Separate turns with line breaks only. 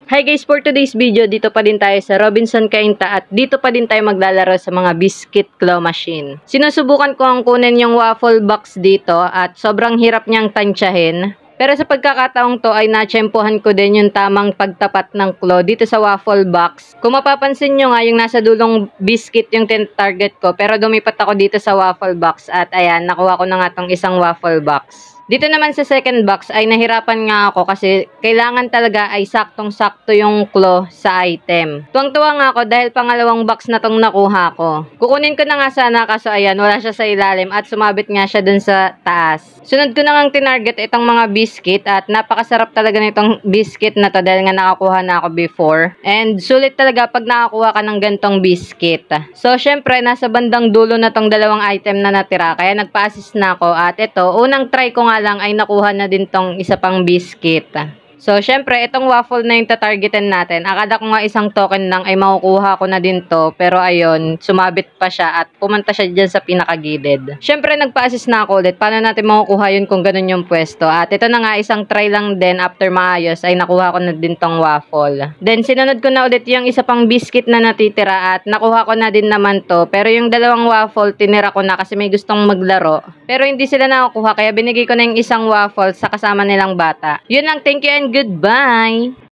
Hi guys, for today's video, dito pa din tayo sa Robinson Cainta at dito pa din tayo maglalaro sa mga biscuit claw machine. Sinusubukan ko ang kunin yung waffle box dito at sobrang hirap niyang tansyahin. Pero sa pagkakataong to ay natsyempohan ko din yung tamang pagtapat ng claw dito sa waffle box. Kung mapapansin nyo nga yung nasa dulong biscuit yung target ko, pero dumipat ako dito sa waffle box at ayan, nakuha ko na nga tong isang waffle box. Dito naman sa second box ay nahirapan nga ako kasi kailangan talaga ay saktong-sakto yung claw sa item. Tuwang-tuwa nga ako dahil pangalawang box na tong nakuha ko. Kukunin ko na nga sana kaso ayan, wala siya sa ilalim at sumabit nga siya dun sa taas. Sunod ko na ngang tinarget itong mga biscuit at napakasarap talaga nitong biscuit na to dahil nga nakakuha na ako before. And sulit talaga pag nakakuha ka ng gantong biscuit. So syempre nasa bandang dulo na tong dalawang item na natira kaya nagpa-assist na ako at ito, unang try ko nga lang ay nakuha na din tong isa pang biscuit. So, syempre, itong waffle na yung tatargetin natin. Akala ko nga isang token lang ay makukuha ko na din to. Pero ayun, sumabit pa siya at pumunta siya dyan sa pinakagilid. Syempre, nagpa-assist na ako ulit. Paano natin makukuha yun kung ganun yung pwesto? At ito na nga, isang try lang din after maayos ay nakuha ko na din tong waffle. Then, sinunod ko na ulit yung isa pang biscuit na natitira at nakuha ko na din naman to. Pero yung dalawang waffle, tinira ko na kasi may gustong maglaro. Pero hindi sila nakukuha kaya binigay ko na yung isang waffle sa kasama nilang bata. Yun lang, thank you and goodbye!